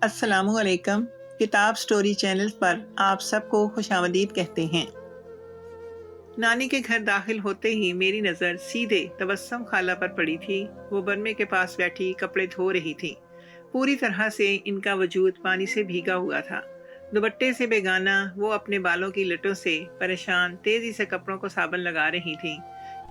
السلام علیکم۔ کتاب سٹوری چینل پر آپ سب کو خوش آمدید کہتے ہیں۔ نانی کے گھر داخل ہوتے ہی میری نظر سیدھے تبسم خالہ پر پڑی تھی۔ وہ برمے کے پاس بیٹھی کپڑے دھو رہی تھی۔ پوری طرح سے ان کا وجود پانی سے بھیگا ہوا تھا۔ دوپٹے سے بیگانہ وہ اپنے بالوں کی لٹوں سے پریشان تیزی سے کپڑوں کو صابن لگا رہی تھی۔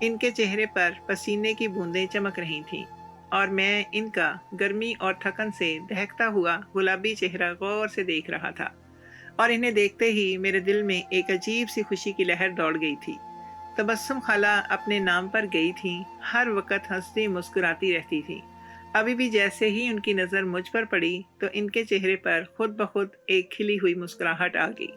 ان کے چہرے پر پسینے کی بوندیں چمک رہی تھیں اور میں ان کا گرمی اور تھکن سے دہکتا ہوا گلابی چہرہ غور سے دیکھ رہا تھا، اور انہیں دیکھتے ہی میرے دل میں ایک عجیب سی خوشی کی لہر دوڑ گئی تھی۔ تبسم خالہ اپنے نام پر گئی تھیں، ہر وقت ہنستی مسکراتی رہتی تھی۔ ابھی بھی جیسے ہی ان کی نظر مجھ پر پڑی تو ان کے چہرے پر خود بخود ایک کھلی ہوئی مسکراہٹ آ گئی،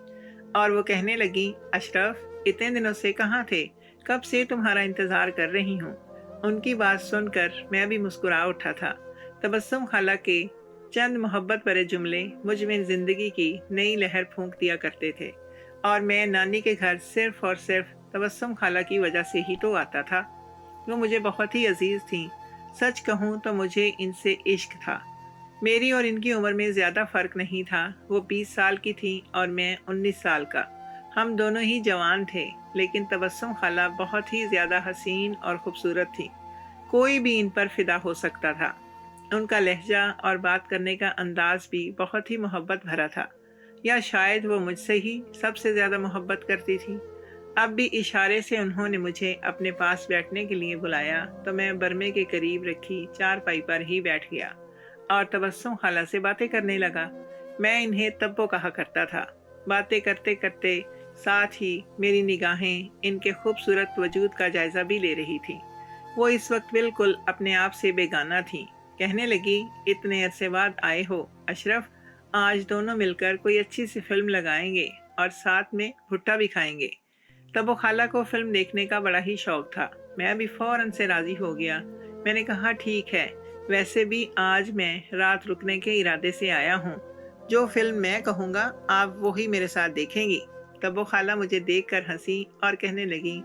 اور وہ کہنے لگی، اشرف، اتنے دنوں سے کہاں تھے؟ کب سے تمہارا انتظار کر رہی ہوں۔ ان کی بات سن کر میں بھی مسکرا اٹھا تھا۔ تبسم خالہ کے چند محبت بھرے جملے مجھ میں زندگی کی نئی لہر پھونک دیا کرتے تھے، اور میں نانی کے گھر صرف اور صرف تبسم خالہ کی وجہ سے ہی تو آتا تھا۔ وہ مجھے بہت ہی عزیز تھیں۔ سچ کہوں تو مجھے ان سے عشق تھا۔ میری اور ان کی عمر میں زیادہ فرق نہیں تھا۔ وہ 20 سال کی تھیں اور میں 19 سال کا۔ ہم دونوں ہی جوان تھے، لیکن تبسم خالہ بہت ہی زیادہ حسین اور خوبصورت تھی۔ کوئی بھی ان پر فدا ہو سکتا تھا۔ ان کا لہجہ اور بات کرنے کا انداز بھی بہت ہی محبت بھرا تھا، یا شاید وہ مجھ سے ہی سب سے زیادہ محبت کرتی تھی۔ اب بھی اشارے سے انہوں نے مجھے اپنے پاس بیٹھنے کے لیے بلایا تو میں برمے کے قریب رکھی چارپائی پر ہی بیٹھ گیا اور تبسم خالہ سے باتیں کرنے لگا۔ میں انہیں تبو کہا کرتا تھا۔ باتیں کرتے کرتے ساتھ ہی میری نگاہیں ان کے خوبصورت وجود کا جائزہ بھی لے رہی تھیں۔ وہ اس وقت بالکل اپنے آپ سے بیگانہ تھیں۔ کہنے لگی، اتنے عرصے بعد آئے ہو اشرف، آج دونوں مل کر کوئی اچھی سی فلم لگائیں گے اور ساتھ میں بھٹا بھی کھائیں گے۔ تبو خالہ کو فلم دیکھنے کا بڑا ہی شوق تھا۔ میں بھی فوراً سے راضی ہو گیا۔ میں نے کہا، ٹھیک ہے، ویسے بھی آج میں رات رکنے کے ارادے سے آیا ہوں۔ جو فلم میں کہوں گا آپ وہی میرے ساتھ دیکھیں گی۔ تبو خالہ مجھے دیکھ کر ہنسی اور کہنے لگی،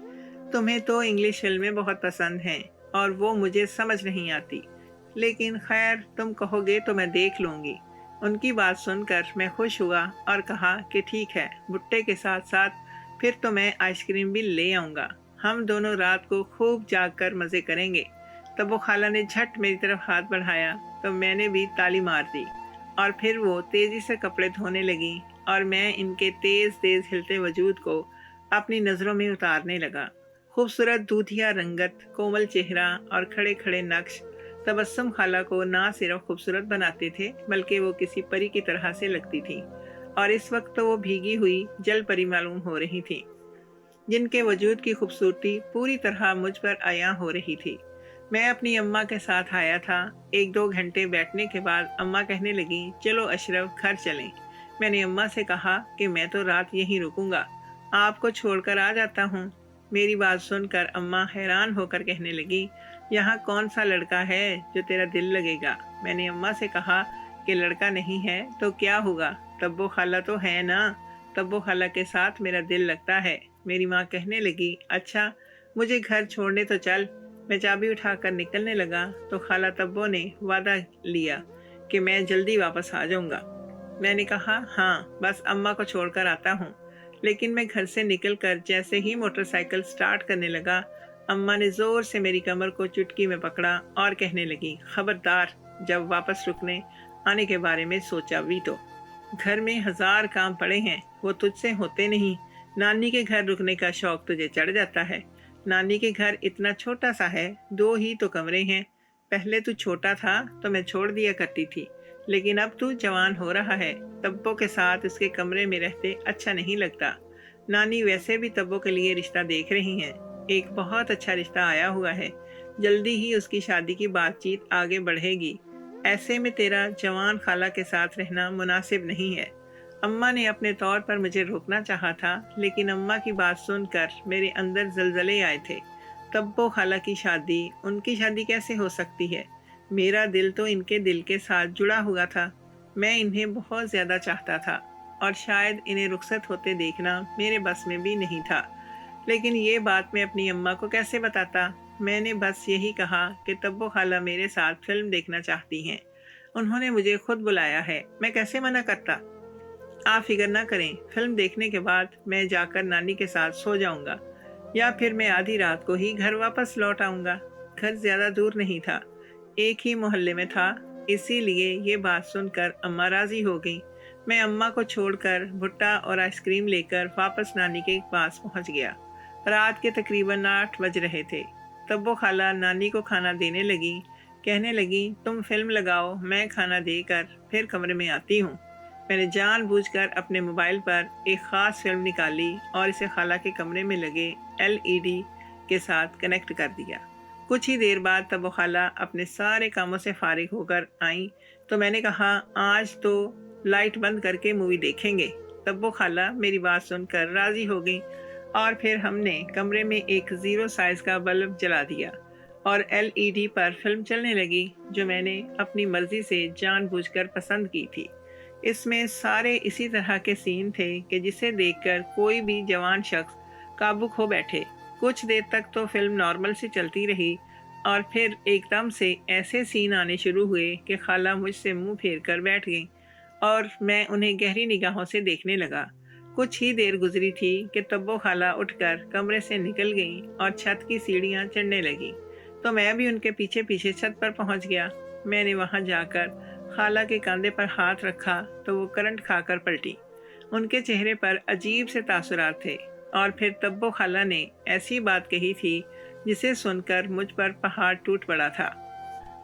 تمہیں تو انگلش فلمیں بہت پسند ہیں اور وہ مجھے سمجھ نہیں آتی، لیکن خیر، تم کہو گے تو میں دیکھ لوں گی۔ ان کی بات سن کر میں خوش ہوا اور کہا کہ ٹھیک ہے، بھٹے کے ساتھ ساتھ پھر تو میں آئس کریم بھی لے آؤں گا۔ ہم دونوں رات کو خوب جاگ کر مزے کریں گے۔ تبو خالہ نے جھٹ میری طرف ہاتھ بڑھایا تو میں نے بھی تالی مار دی، اور پھر وہ تیزی سے کپڑے دھونے لگی اور میں ان کے تیز تیز ہلتے وجود کو اپنی نظروں میں اتارنے لگا۔ خوبصورت دودھیا رنگت، کومل چہرہ اور کھڑے کھڑے نقش تبسم خالہ کو نہ صرف خوبصورت بناتے تھے بلکہ وہ کسی پری کی طرح سے لگتی تھی، اور اس وقت تو وہ بھیگی ہوئی جل پری معلوم ہو رہی تھی، جن کے وجود کی خوبصورتی پوری طرح مجھ پر عیاں ہو رہی تھی۔ میں اپنی اماں کے ساتھ آیا تھا۔ 1-2 گھنٹے بیٹھنے کے بعد اماں کہنے لگی، چلو اشرف، گھر چلیں۔ میں نے اماں سے کہا کہ میں تو رات یہیں رکوں گا، آپ کو چھوڑ کر آ جاتا ہوں۔ میری بات سن کر اماں حیران ہو کر کہنے لگی، یہاں کون سا لڑکا ہے جو تیرا دل لگے گا؟ میں نے اماں سے کہا کہ لڑکا نہیں ہے تو کیا ہوگا، تبو خالہ تو ہے نا، تبو خالہ کے ساتھ میرا دل لگتا ہے۔ میری ماں کہنے لگی، اچھا، مجھے گھر چھوڑنے تو چل۔ میں چابی اٹھا کر نکلنے لگا تو خالہ تبو نے وعدہ لیا کہ میں جلدی واپس آ جاؤں گا۔ میں نے کہا، ہاں، بس اماں کو چھوڑ کر آتا ہوں۔ لیکن میں گھر سے نکل کر جیسے ہی موٹر سائیکل سٹارٹ کرنے لگا، اماں نے زور سے میری کمر کو چٹکی میں پکڑا اور کہنے لگی، خبردار، جب واپس رکنے آنے کے بارے میں سوچا بھی تو۔ گھر میں 1000 کام پڑے ہیں، وہ تجھ سے ہوتے نہیں۔ نانی کے گھر رکنے کا شوق تجھے چڑھ جاتا ہے۔ نانی کے گھر اتنا چھوٹا سا ہے، 2 ہی تو کمرے ہیں۔ پہلے تو چھوٹا تھا تو میں چھوڑ دیا کرتی تھی، لیکن اب تو جوان ہو رہا ہے، تبو کے ساتھ اس کے کمرے میں رہتے اچھا نہیں لگتا۔ نانی ویسے بھی تبو کے لیے رشتہ دیکھ رہی ہیں، ایک بہت اچھا رشتہ آیا ہوا ہے، جلدی ہی اس کی شادی کی بات چیت آگے بڑھے گی۔ ایسے میں تیرا جوان خالہ کے ساتھ رہنا مناسب نہیں ہے۔ اماں نے اپنے طور پر مجھے روکنا چاہا تھا، لیکن اماں کی بات سن کر میرے اندر زلزلے آئے تھے۔ تبو خالہ کی شادی، ان کی شادی کیسے ہو سکتی ہے؟ میرا دل تو ان کے دل کے ساتھ جڑا ہوا تھا۔ میں انہیں بہت زیادہ چاہتا تھا، اور شاید انہیں رخصت ہوتے دیکھنا میرے بس میں بھی نہیں تھا۔ لیکن یہ بات میں اپنی اماں کو کیسے بتاتا؟ میں نے بس یہی کہا کہ تبو خالہ میرے ساتھ فلم دیکھنا چاہتی ہیں۔ انہوں نے مجھے خود بلایا ہے، میں کیسے منع کرتا؟ آپ فکر نہ کریں، فلم دیکھنے کے بعد میں جا کر نانی کے ساتھ سو جاؤں گا، یا پھر میں آدھی رات کو ہی گھر واپس لوٹ آؤں گا۔ گھر زیادہ دور نہیں تھا، ایک ہی محلے میں تھا، اسی لیے یہ بات سن کر اماں راضی ہو گئیں۔ میں اماں کو چھوڑ کر بھٹا اور آئس کریم لے کر واپس نانی کے پاس پہنچ گیا۔ رات کے تقریباً 8 بج رہے تھے۔ تب وہ خالہ نانی کو کھانا دینے لگی، کہنے لگی تم فلم لگاؤ، میں کھانا دے کر پھر کمرے میں آتی ہوں۔ میں نے جان بوجھ کر اپنے موبائل پر ایک خاص فلم نکالی اور اسے خالہ کے کمرے میں لگے LED کے ساتھ کنیکٹ کر دیا۔ کچھ ہی دیر بعد تب وہ خالہ اپنے سارے کاموں سے فارغ ہو کر آئیں تو میں نے کہا آج تو لائٹ بند کر کے مووی دیکھیں گے۔ تب وہ خالہ میری بات سن کر راضی ہو گئی اور پھر ہم نے کمرے میں ایک 0 سائز کا بلب جلا دیا اور LED پر فلم چلنے لگی جو میں نے اپنی مرضی سے جان بوجھ کر پسند کی تھی۔ اس میں سارے اسی طرح کے سین تھے کہ جسے دیکھ کر کوئی بھی جوان شخص قابو کھو بیٹھے۔ کچھ دیر تک تو فلم نارمل سے چلتی رہی اور پھر ایک دم سے ایسے سین آنے شروع ہوئے کہ خالہ مجھ سے منہ پھیر کر بیٹھ گئیں اور میں انہیں گہری نگاہوں سے دیکھنے لگا۔ کچھ ہی دیر گزری تھی کہ تب وہ خالہ اٹھ کر کمرے سے نکل گئیں اور چھت کی سیڑھیاں چڑھنے لگیں تو میں بھی ان کے پیچھے پیچھے چھت پر پہنچ گیا۔ میں نے وہاں جا کر خالہ کے کاندھے پر ہاتھ رکھا تو وہ کرنٹ کھا کر پلٹی۔ ان کے چہرے پر عجیب سے تاثرات تھے اور پھر تب وہ خالہ نے ایسی بات کہی تھی جسے سن کر مجھ پر پہاڑ ٹوٹ پڑا تھا۔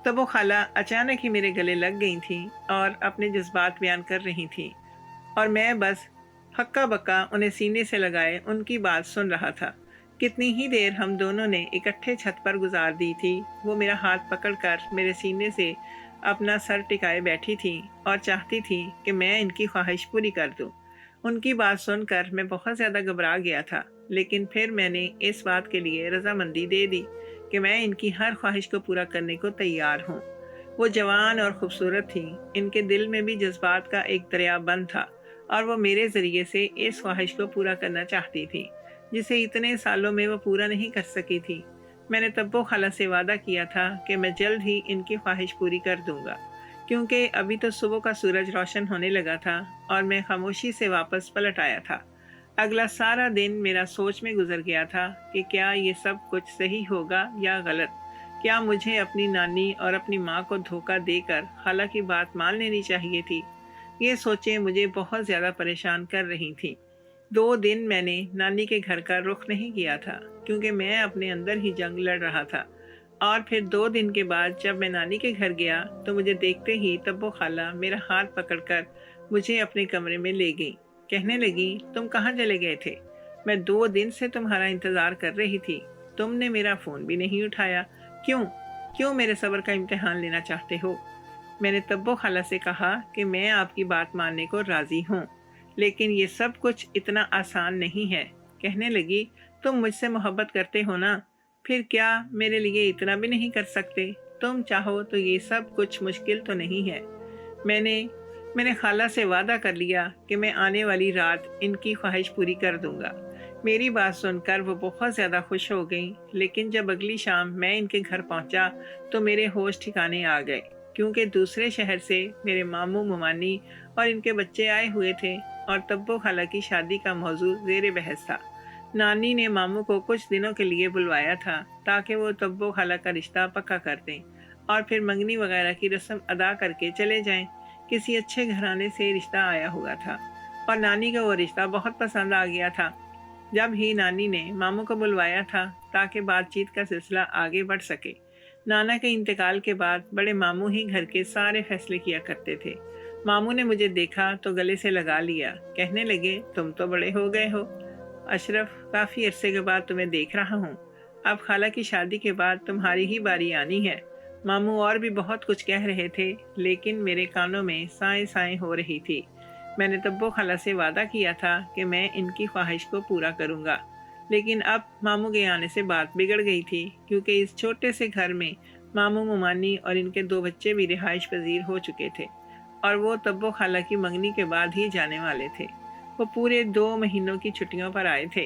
تب وہ خالہ اچانک ہی میرے گلے لگ گئی تھیں اور اپنے جذبات بیان کر رہی تھیں اور میں بس ہکا بکا انہیں سینے سے لگائے ان کی بات سن رہا تھا۔ کتنی ہی دیر ہم دونوں نے اکٹھے چھت پر گزار دی تھی۔ وہ میرا ہاتھ پکڑ کر میرے سینے سے اپنا سر ٹکائے بیٹھی تھی اور چاہتی تھی کہ میں ان کی خواہش پوری کر دوں۔ ان کی بات سن کر میں بہت زیادہ گھبرا گیا تھا، لیکن پھر میں نے اس بات کے لیے رضامندی دے دی کہ میں ان کی ہر خواہش کو پورا کرنے کو تیار ہوں۔ وہ جوان اور خوبصورت تھیں، ان کے دل میں بھی جذبات کا ایک دریا بند تھا اور وہ میرے ذریعے سے اس خواہش کو پورا کرنا چاہتی تھی جسے اتنے سالوں میں وہ پورا نہیں کر سکی تھی۔ میں نے تب خالہ سے وعدہ کیا تھا کہ میں جلد ہی ان کی خواہش پوری کر دوں گا، کیونکہ ابھی تو صبح کا سورج روشن ہونے لگا تھا اور میں خاموشی سے واپس پلٹ آیا تھا۔ اگلا سارا دن میرا سوچ میں گزر گیا تھا کہ کیا یہ سب کچھ صحیح ہوگا یا غلط؟ کیا مجھے اپنی نانی اور اپنی ماں کو دھوکہ دے کر خالہ کی بات مان لینی چاہیے تھی؟ یہ سوچیں مجھے بہت زیادہ پریشان کر رہی تھیں۔ 2 دن میں نے نانی کے گھر کا رخ نہیں کیا تھا کیونکہ میں اپنے اندر ہی جنگ لڑ رہا تھا، اور پھر 2 دن کے بعد جب میں نانی کے گھر گیا تو مجھے دیکھتے ہی تب خالہ میرا ہاتھ پکڑ کر مجھے اپنے کمرے میں لے گئی، کہنے لگی تم کہاں چلے گئے تھے؟ میں 2 دن سے تمہارا انتظار کر رہی تھی، تم نے میرا فون بھی نہیں اٹھایا، کیوں میرے صبر کا امتحان لینا چاہتے ہو؟ میں نے تب خالہ سے کہا کہ میں آپ کی بات ماننے کو راضی ہوں، لیکن یہ سب کچھ اتنا آسان نہیں ہے۔ کہنے لگی تم مجھ سے محبت کرتے ہو نا، پھر کیا میرے لیے اتنا بھی نہیں کر سکتے؟ تم چاہو تو یہ سب کچھ مشکل تو نہیں ہے۔ میں نے خالہ سے وعدہ کر لیا کہ میں آنے والی رات ان کی خواہش پوری کر دوں گا۔ میری بات سن کر وہ بہت زیادہ خوش ہو گئیں، لیکن جب اگلی شام میں ان کے گھر پہنچا تو میرے ہوش ٹھکانے آ گئے، کیونکہ دوسرے شہر سے میرے ماموں ممانی اور ان کے بچے آئے ہوئے تھے اور تب خالہ کی شادی کا موضوع زیر بحث تھا۔ نانی نے ماموں کو کچھ دنوں کے لیے بلوایا تھا تاکہ وہ تب خالہ کا رشتہ پکا کر دیں اور پھر منگنی وغیرہ کی رسم ادا کر کے چلے جائیں۔ کسی اچھے گھرانے سے رشتہ آیا ہوا تھا اور نانی کا وہ رشتہ بہت پسند آ گیا تھا۔ جب ہی نانی نے ماموں کو بلوایا تھا تاکہ بات چیت کا سلسلہ آگے بڑھ سکے۔ نانا کے انتقال کے بعد بڑے ماموں ہی گھر کے سارے فیصلے کیا کرتے تھے۔ ماموں نے مجھے دیکھا تو گلے سے لگا لیا، کہنے لگے تم تو بڑے ہو گئے ہو اشرف، کافی عرصے کے بعد تمہیں دیکھ رہا ہوں، اب خالہ کی شادی کے بعد تمہاری ہی باری آنی ہے۔ ماموں اور بھی بہت کچھ کہہ رہے تھے لیکن میرے کانوں میں سائیں سائیں ہو رہی تھی۔ میں نے تب خالہ سے وعدہ کیا تھا کہ میں ان کی خواہش کو پورا کروں گا، لیکن اب ماموں کے آنے سے بات بگڑ گئی تھی، کیونکہ اس چھوٹے سے گھر میں ماموں ممانی اور ان کے 2 بچے بھی رہائش پذیر ہو چکے تھے اور وہ تب خالہ کی منگنی کے بعد ہی جانے والے تھے۔ وہ پورے 2 مہینوں کی چھٹیوں پر آئے تھے۔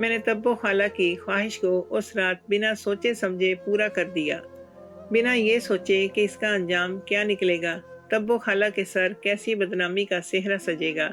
میں نے تبو خالہ کی خواہش کو اس رات بنا سوچے سمجھے پورا کر دیا، بنا یہ سوچے کہ اس کا انجام کیا نکلے گا، تبو خالہ کے سر کیسی بدنامی کا صحرا سجے گا۔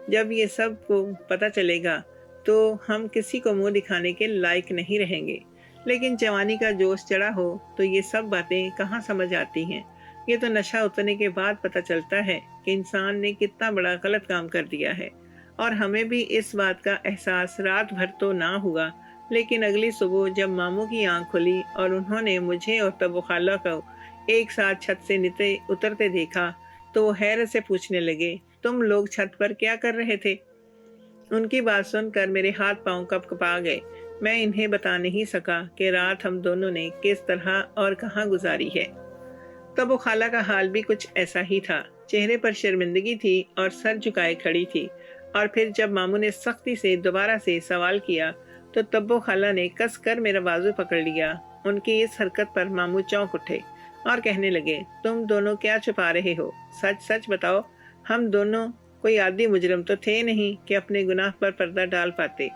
جب یہ سب کو پتہ چلے گا تو ہم کسی کو منہ دکھانے کے لائق نہیں رہیں گے، لیکن جوانی کا جوش چڑھا ہو تو یہ سب باتیں کہاں سمجھ آتی ہیں۔ یہ تو نشہ اترنے کے بعد پتہ چلتا ہے کہ انسان نے کتنا بڑا غلط کام کر دیا ہے، اور ہمیں بھی اس بات کا احساس رات بھر تو نہ ہوا، لیکن اگلی صبح جب ماموں کی آنکھ کھلی اور انہوں نے مجھے اور تبو خالہ کو ایک ساتھ چھت سے نیچے اترتے دیکھا تو وہ حیرت سے پوچھنے لگے، تم لوگ چھت پر کیا کر رہے تھے؟ ان کی بات سن کر میرے ہاتھ پاؤں کپ کپا گئے۔ میں انہیں بتا نہیں سکا کہ رات ہم دونوں نے کس طرح اور کہاں گزاری ہے۔ تب وہ خالہ کا حال بھی کچھ ایسا ہی تھا، چہرے پر شرمندگی تھی اور سر جھکائے کھڑی تھی، اور پھر جب ماموں نے سختی سے دوبارہ سے سوال کیا تو تبو خالہ نے کس کر میرا بازو پکڑ لیا۔ ان کی اس حرکت پر ماموں چونک اٹھے اور کہنے لگے، تم دونوں کیا چھپا رہے ہو؟ سچ سچ بتاؤ، ہم دونوں کوئی عادی مجرم تو تھے نہیں کہ اپنے گناہ پر پردہ ڈال پاتے۔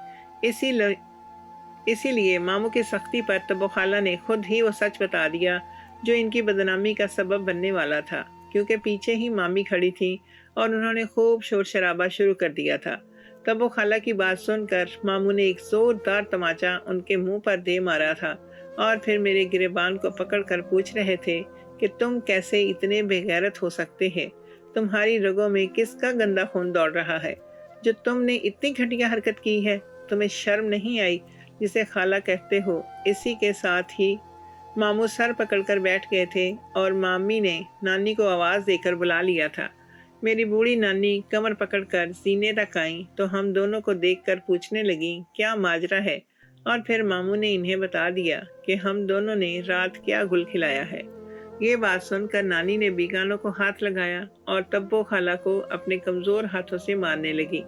اسی لیے ماموں کی سختی پر تبو خالہ نے خود ہی وہ سچ بتا دیا جو ان کی بدنامی کا سبب بننے والا تھا، کیونکہ پیچھے ہی مامی کھڑی تھی اور انہوں نے خوب شور شرابہ شروع کر دیا تھا۔ تبو خالہ کی بات سن کر ماموں نے ایک زوردار تماچا ان کے منہ پر دے مارا تھا، اور پھر میرے گریبان کو پکڑ کر پوچھ رہے تھے کہ تم کیسے اتنے بے غیرت ہو سکتے ہیں؟ تمہاری رگوں میں کس کا گندا خون دوڑ رہا ہے جو تم نے اتنی گھٹیا حرکت کی ہے؟ تمہیں شرم نہیں آئی جسے خالہ کہتے ہو؟ اسی کے ساتھ ہی ماموں سر پکڑ کر بیٹھ گئے تھے اور مامی نے نانی کو آواز دے کر بلا لیا تھا۔ میری بوڑھی نانی کمر پکڑ کر سینے تک آئیں تو ہم دونوں کو دیکھ کر پوچھنے لگیں کیا ماجرا ہے، اور پھر ماموں نے انہیں بتا دیا کہ ہم دونوں نے رات کیا گل کھلایا ہے۔ یہ بات سن کر نانی نے بیگانوں کو ہاتھ لگایا اور تبو خالہ کو اپنے کمزور ہاتھوں سے مارنے لگی۔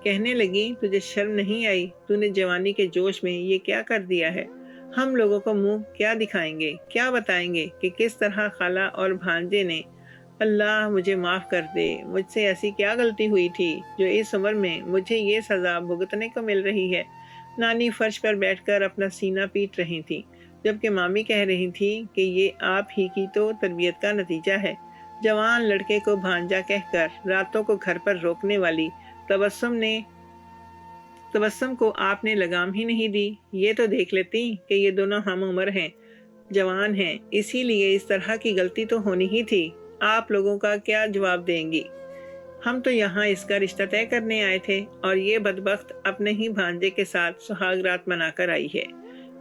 کہنے لگی، تجھے شرم نہیں آئی؟ تو نے جوانی کے جوش میں یہ کیا کر دیا ہے؟ ہم لوگوں کو منہ کیا دکھائیں گے، کیا بتائیں گے کہ کس طرح خالہ اور بھانجے نے؟ اللہ مجھے معاف کر دے، مجھ سے ایسی کیا غلطی ہوئی تھی جو اس عمر میں مجھے یہ سزا بھگتنے کو مل رہی ہے۔ نانی فرش پر بیٹھ کر اپنا سینہ پیٹ رہی تھی، جبکہ مامی کہہ رہی تھی کہ یہ آپ ہی کی تو تربیت کا نتیجہ ہے۔ جوان لڑکے کو بھانجا کہہ کر راتوں کو گھر پر روکنے والی تبسم کو آپ نے لگام ہی نہیں دی۔ یہ تو دیکھ لیتی کہ یہ دونوں ہم عمر ہیں، جوان ہیں، اسی لیے اس طرح کی غلطی تو ہونی ہی تھی۔ آپ لوگوں کا کیا جواب دیں گی؟ ہم تو یہاں اس کا رشتہ طے کرنے آئے تھے، اور یہ بدبخت اپنے ہی بھانجے کے ساتھ سہاگ رات منا کر آئی ہے۔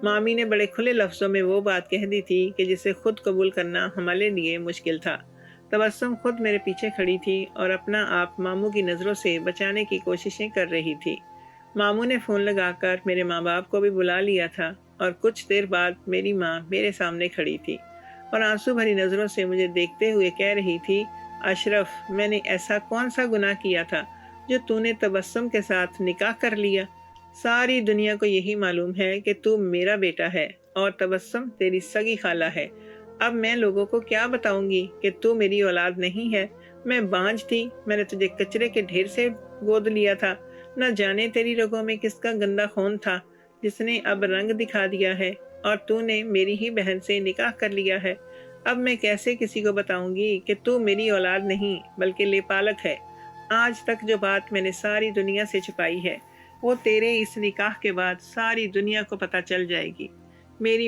مامی نے بڑے کھلے لفظوں میں وہ بات کہہ دی تھی کہ جسے خود قبول کرنا ہمارے لیے مشکل تھا۔ تبسم خود میرے پیچھے کھڑی تھی اور اپنا آپ ماموں کی نظروں سے بچانے کی کوششیں کر رہی تھی۔ ماموں نے فون لگا کر میرے ماں باپ کو بھی بلا لیا تھا، اور کچھ دیر بعد میری ماں میرے سامنے کھڑی تھی اور آنسو بھری نظروں سے مجھے دیکھتے ہوئے کہہ رہی تھی، اشرف، میں نے ایسا کون سا گناہ کیا تھا جو تو نے تبسم کے ساتھ نکاح کر لیا؟ ساری دنیا کو یہی معلوم ہے کہ تو میرا بیٹا ہے اور تبسم تیری سگی خالہ ہے۔ اب میں لوگوں کو کیا بتاؤں گی کہ تو میری اولاد نہیں ہے؟ میں بانجھ تھی، میں نے تجھے کچرے کے ڈھیر سے گود لیا تھا۔ نہ جانے تیری رگوں میں کس کا گندا خون تھا جس نے اب رنگ دکھا دیا ہے، اور تو نے میری ہی بہن سے نکاح کر لیا ہے۔ اب میں کیسے کسی کو بتاؤں گی کہ تو میری اولاد نہیں بلکہ لے پالک ہے؟ آج تک جو بات میں نے ساری دنیا سے چھپائی ہے وہ تیرے اس نکاح کے بعد ساری دنیا کو پتہ چل جائے گی۔ میری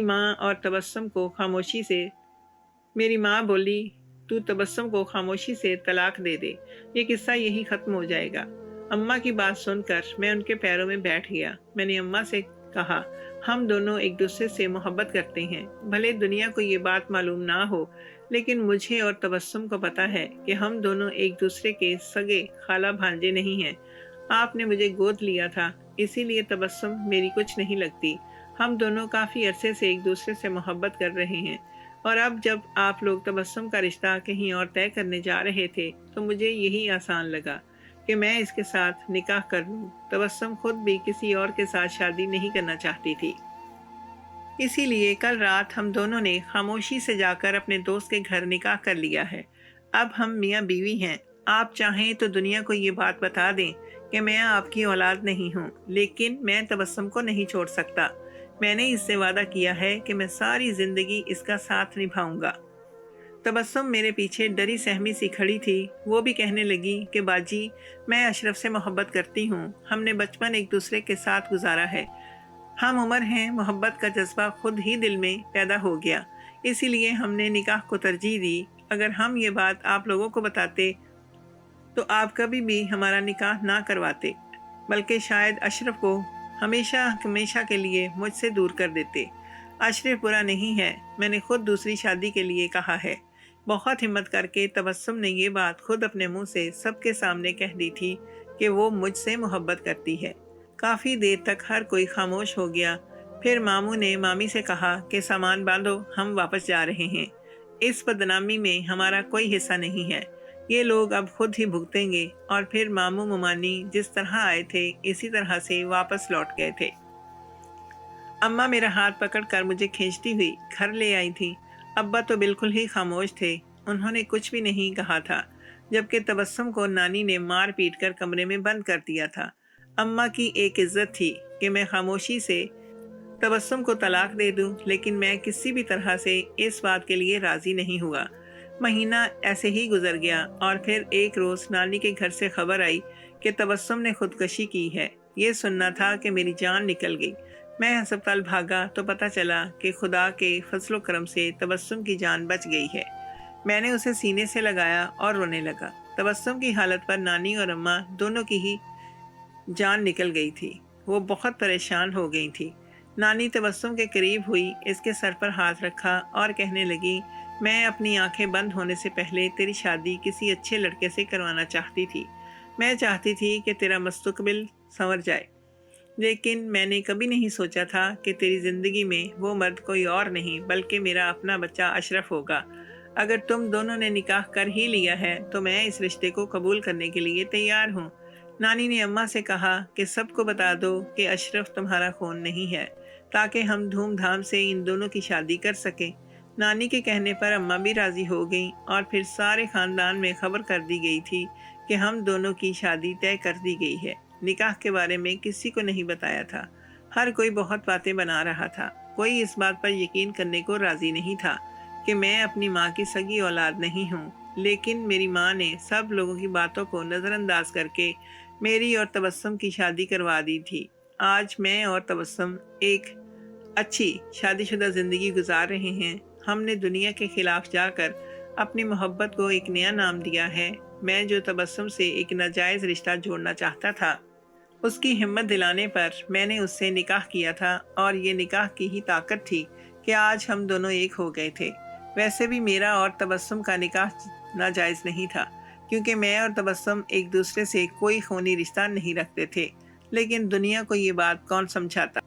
ماں بولی، تو تبسم کو خاموشی سے طلاق دے دے، یہ قصہ یہی ختم ہو جائے گا۔ اماں کی بات سن کر میں ان کے پیروں میں بیٹھ گیا۔ میں نے اماں سے کہا، ہم دونوں ایک دوسرے سے محبت کرتے ہیں، بھلے دنیا کو یہ بات معلوم نہ ہو، لیکن مجھے اور تبسم کو پتا ہے کہ ہم دونوں ایک دوسرے کے سگے خالہ بھانجے نہیں ہیں۔ آپ نے مجھے گود لیا تھا، اسی لیے تبسم میری کچھ نہیں لگتی۔ ہم دونوں کافی عرصے سے ایک دوسرے سے محبت کر رہے ہیں، اور اب جب آپ لوگ تبسم کا رشتہ کہیں اور طے کرنے جا رہے تھے تو مجھے یہی آسان لگا کہ میں اس کے ساتھ نکاح کر لوں۔ تبسم خود بھی کسی اور کے ساتھ شادی نہیں کرنا چاہتی تھی، اسی لیے کل رات ہم دونوں نے خاموشی سے جا کر اپنے دوست کے گھر نکاح کر لیا ہے۔ اب ہم میاں بیوی ہیں۔ آپ چاہیں تو دنیا کو یہ بات بتا دیں کہ میں آپ کی اولاد نہیں ہوں، لیکن میں تبسم کو نہیں چھوڑ سکتا۔ میں نے اس سے وعدہ کیا ہے کہ میں ساری زندگی اس کا ساتھ نبھاؤں گا۔ تبسم میرے پیچھے ڈری سہمی سی کھڑی تھی۔ وہ بھی کہنے لگی کہ باجی، میں اشرف سے محبت کرتی ہوں۔ ہم نے بچپن ایک دوسرے کے ساتھ گزارا ہے۔ ہم عمر ہیں، محبت کا جذبہ خود ہی دل میں پیدا ہو گیا، اسی لیے ہم نے نکاح کو ترجیح دی۔ اگر ہم یہ بات آپ لوگوں کو بتاتے تو آپ کبھی بھی ہمارا نکاح نہ کرواتے، بلکہ شاید اشرف کو ہمیشہ ہمیشہ کے لیے مجھ سے دور کر دیتے۔ اشرف برا نہیں ہے، میں نے خود دوسری شادی کے لیے کہا ہے۔ بہت ہمت کر کے تبسم نے یہ بات خود اپنے منہ سے سب کے سامنے کہہ دی تھی کہ وہ مجھ سے محبت کرتی ہے۔ کافی دیر تک ہر کوئی خاموش ہو گیا۔ پھر ماموں نے مامی سے کہا کہ سامان باندھو، ہم واپس جا رہے ہیں۔ اس بدنامی میں ہمارا کوئی حصہ نہیں ہے، یہ لوگ اب خود ہی بھگتیں گے۔ اور پھر ماموں ممانی جس طرح آئے تھے اسی طرح سے واپس لوٹ گئے تھے۔ اماں میرا ہاتھ پکڑ کر مجھے کھینچتی ہوئی گھر لے آئی تھی۔ ابا تو بالکل ہی خاموش تھے، انہوں نے کچھ بھی نہیں کہا تھا، جبکہ تبسم کو نانی نے مار پیٹ کر کمرے میں بند کر دیا تھا۔ اماں کی ایک عزت تھی کہ میں خاموشی سے تبسم کو طلاق دے دوں، لیکن میں کسی بھی طرح سے اس بات کے لیے راضی نہیں ہوا۔ مہینہ ایسے ہی گزر گیا اور پھر ایک روز نانی کے گھر سے خبر آئی کہ تبسم نے خودکشی کی ہے۔ یہ سننا تھا کہ میری جان نکل گئی۔ میں ہسپتال بھاگا تو پتہ چلا کہ خدا کے فضل و کرم سے تبسم کی جان بچ گئی ہے۔ میں نے اسے سینے سے لگایا اور رونے لگا۔ تبسم کی حالت پر نانی اور اماں دونوں کی ہی جان نکل گئی تھی۔ وہ بہت پریشان ہو گئی تھی۔ نانی تبسم کے قریب ہوئی، اس کے سر پر ہاتھ رکھا اور کہنے لگی، میں اپنی آنکھیں بند ہونے سے پہلے تیری شادی کسی اچھے لڑکے سے کروانا چاہتی تھی۔ میں چاہتی تھی کہ تیرا مستقبل سنور جائے، لیکن میں نے کبھی نہیں سوچا تھا کہ تیری زندگی میں وہ مرد کوئی اور نہیں بلکہ میرا اپنا بچہ اشرف ہوگا۔ اگر تم دونوں نے نکاح کر ہی لیا ہے تو میں اس رشتے کو قبول کرنے کے لیے تیار ہوں۔ نانی نے اماں سے کہا کہ سب کو بتا دو کہ اشرف تمہارا خون نہیں ہے، تاکہ ہم دھوم دھام سے ان دونوں کی شادی کر سکیں۔ نانی کے کہنے پر اماں بھی راضی ہو گئیں اور پھر سارے خاندان میں خبر کر دی گئی تھی کہ ہم دونوں کی شادی طے کر دی گئی ہے۔ نکاح کے بارے میں کسی کو نہیں بتایا تھا۔ ہر کوئی بہت باتیں بنا رہا تھا۔ کوئی اس بات پر یقین کرنے کو راضی نہیں تھا کہ میں اپنی ماں کی سگی اولاد نہیں ہوں، لیکن میری ماں نے سب لوگوں کی باتوں کو نظر انداز کر کے میری اور تبسم کی شادی کروا دی تھی۔ آج میں اور تبسم ایک اچھی شادی شدہ زندگی گزار رہے ہیں۔ ہم نے دنیا کے خلاف جا کر اپنی محبت کو ایک نیا نام دیا ہے۔ میں جو تبسم سے ایک ناجائز رشتہ جوڑنا چاہتا تھا، اس کی ہمت دلانے پر میں نے اس سے نکاح کیا تھا، اور یہ نکاح کی ہی طاقت تھی کہ آج ہم دونوں ایک ہو گئے تھے۔ ویسے بھی میرا اور تبسم کا نکاح ناجائز نہیں تھا، کیونکہ میں اور تبسم ایک دوسرے سے کوئی خونی رشتہ نہیں رکھتے تھے، لیکن دنیا کو یہ بات کون سمجھاتا۔